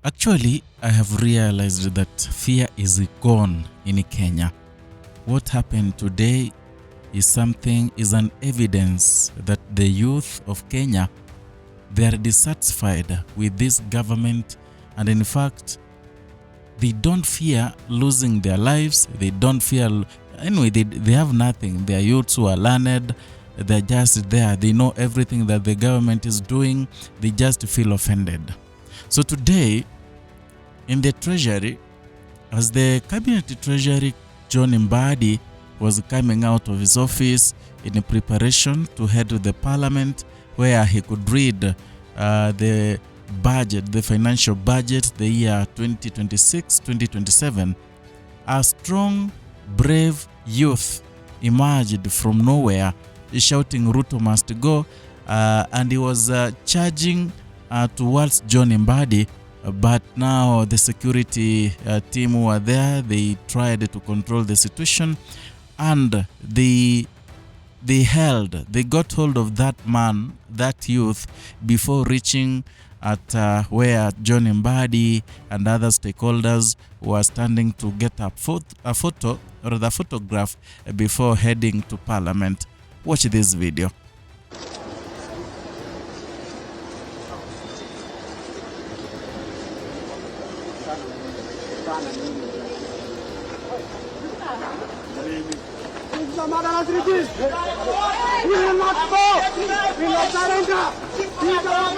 Actually, I have realized that fear is gone in Kenya. What happened today is an evidence that the youth of Kenya, they are dissatisfied with this government, and in fact, they don't fear losing their lives. They don't fear, anyway, they have nothing. They are youths who are learned. They're just there. They know everything that the government is doing. They just feel offended. So today, in the treasury, as the cabinet treasury, John Mbadi was coming out of his office in preparation to head to the parliament, where he could read the budget, the financial budget, the year 2026-2027, a strong, brave youth emerged from nowhere, shouting Ruto must go, and he was charging towards John Mbadi, but now the security team who were there, they tried to control the situation, and they got hold of that man, that youth, before reaching at where John Mbadi and other stakeholders were standing to get a photo or the photograph before heading to parliament. Watch this video. We will not go. We will not surrender. We will not.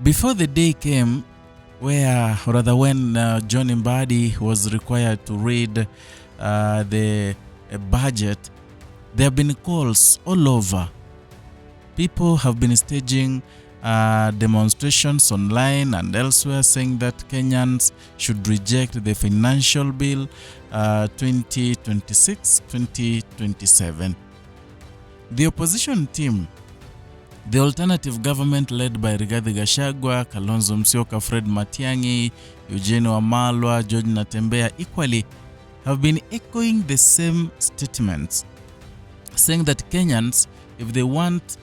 Before the day came where, or rather when John Mbadi was required to read the budget, there have been calls all over. People have been staging demonstrations online and elsewhere saying that Kenyans should reject the financial bill 2026-2027. The opposition team, the alternative government led by Rigathi Gachagua, Kalonzo Musyoka, Fred Matiang'i, Eugene Wamalwa, George Natembeya, equally have been echoing the same statements, saying that Kenyans, if they want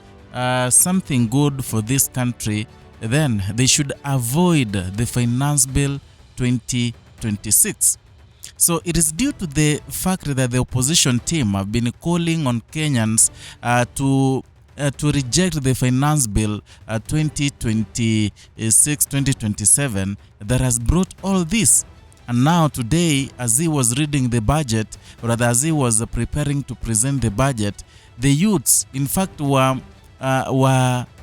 something good for this country, then they should avoid the Finance Bill 2026. So it is due to the fact that the opposition team have been calling on Kenyans to reject the Finance Bill 2026-2027 that has brought all this. And now today, as he was reading the budget, or rather as he was preparing to present the budget, the youths, in fact, were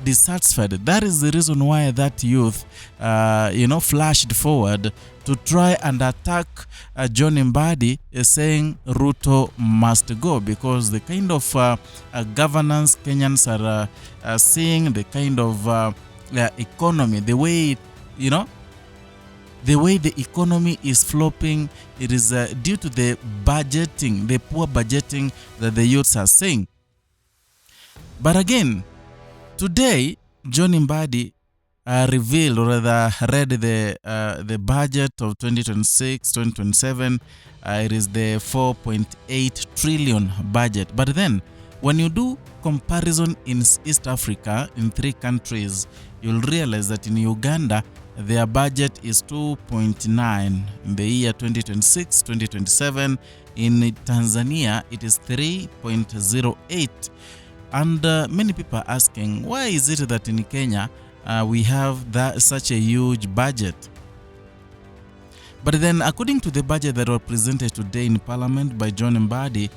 dissatisfied. That is the reason why that youth, flashed forward to try and attack John Mbadi, saying Ruto must go, because the kind of governance Kenyans are seeing, the kind of economy, the way, the way the economy is flopping, it is due to the budgeting, the poor budgeting that the youths are saying. But again, today, John Mbadi revealed, or rather read the budget of 2026-2027. It is the 4.8 trillion budget. But then, when you do comparison in East Africa, in 3 countries, you'll realize that in Uganda, their budget is 2.9 in the year 2026-2027. In Tanzania, it is 3.08. And many people are asking, why is it that in Kenya we have such a huge budget? But then, according to the budget that was presented today in Parliament by John Mbadi,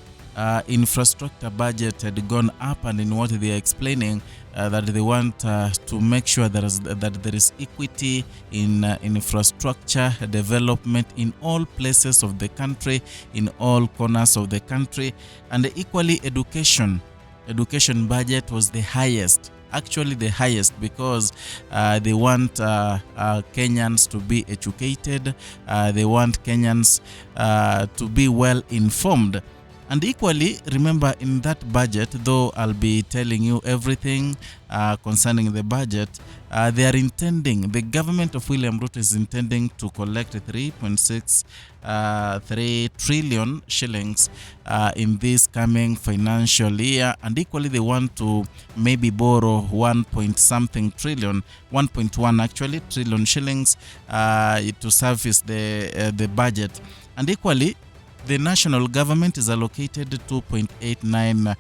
infrastructure budget had gone up, and in what they are explaining, that they want to make sure that there is equity in infrastructure development in all places of the country, in all corners of the country. And equally, education budget was the highest, actually the highest, because they want Kenyans to be educated, they want Kenyans to be well informed. And equally, remember, in that budget, though I'll be telling you everything concerning the budget, they are intending, the government of William Ruto is intending to collect 3.63 trillion shillings in this coming financial year. And equally, they want to maybe borrow 1.something trillion, 1.1 actually trillion shillings to service the budget. And equally, the national government is allocated 2.89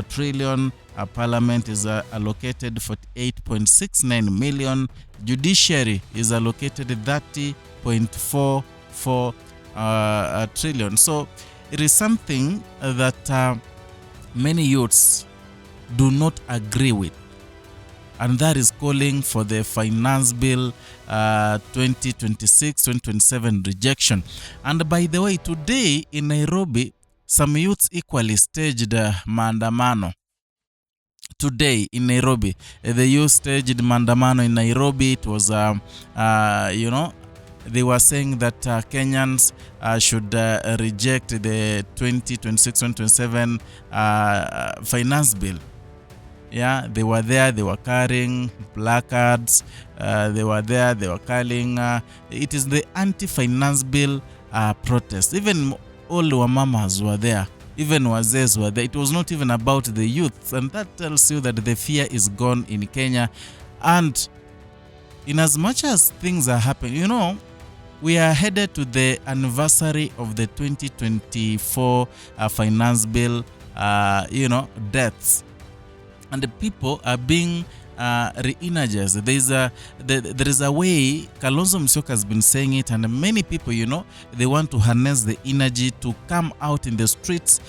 trillion. Parliament is allocated 48.69 million. Judiciary is allocated 30.44 trillion. So it is something that many youths do not agree with, and that is calling for the Finance Bill 2026-2027 rejection. And by the way, today in Nairobi, some youths equally staged maandamano. Today in Nairobi, the youth staged maandamano in Nairobi. It was, they were saying that Kenyans should reject the 2026-2027 Finance Bill. Yeah, they were there, they were carrying placards, they were there, they were carrying, it is the anti-finance bill protest. Even all wamamas were there, even wazes were there. It was not even about the youth, and that tells you that the fear is gone in Kenya. And in as much as things are happening, we are headed to the anniversary of the 2024 finance bill, deaths. And the people are being re-energized. There is a way, Kalonzo Musyoka has been saying it, and many people, they want to harness the energy to come out in the streets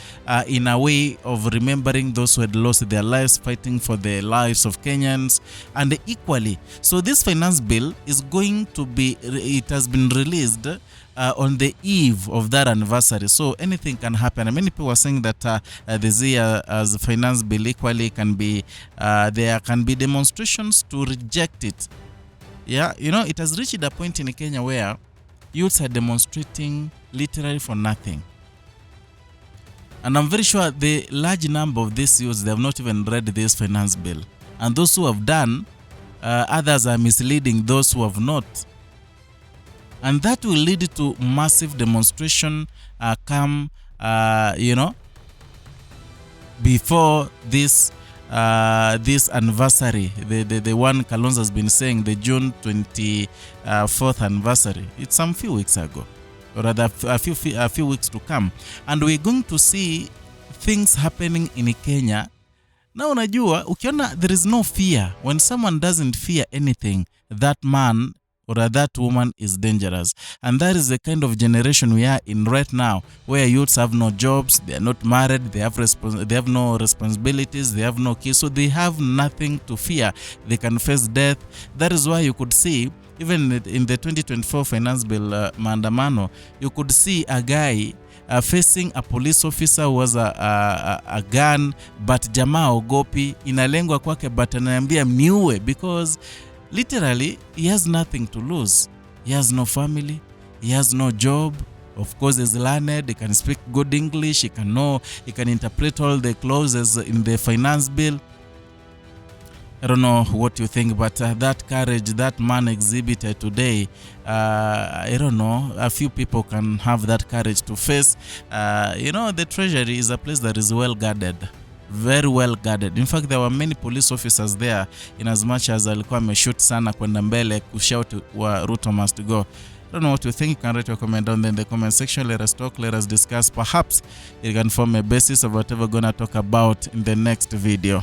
in a way of remembering those who had lost their lives fighting for the lives of Kenyans. And equally, so this finance bill is going to be, it has been released on the eve of that anniversary, so anything can happen. And many people are saying that this year as a finance bill equally can be, there can be demonstrations to reject it. Yeah, it has reached a point in Kenya where youths are demonstrating literally for nothing. And I'm very sure the large number of these youths, they have not even read this finance bill. And those who have done, others are misleading those who have not. And that will lead to massive demonstration before this anniversary, the one Kalonzo has been saying, the June 24th anniversary. It's some few weeks ago, or rather a few weeks to come, and we're going to see things happening in Kenya. Now unajua, ukiona there is no fear, when someone doesn't fear anything, that man or that woman is dangerous. And that is the kind of generation we are in right now, where youths have no jobs, they are not married, they have no responsibilities, they have no kids, so they have nothing to fear. They can face death. That is why you could see, even in the 2024 finance bill maandamano, you could see a guy facing a police officer who has a gun, but jamaa ogopi, inalengwa kwake, but ananiambia mniue, because literally, he has nothing to lose. He has no family. He has no job. Of course, he's learned. He can speak good English. He can interpret all the clauses in the finance bill. I don't know what you think, but that courage that man exhibited today, I don't know, a few people can have that courage to face. The treasury is a place that is well guarded. Very well guarded. In fact, there were many police officers there, in as much as alikuwa ameshoot sana kwenda mbele kushout wa Ruto must go. I don't know what you think. You can write your comment down there in the comment section. Let us talk, let us discuss. Perhaps it can form a basis of whatever we're going to talk about in the next video.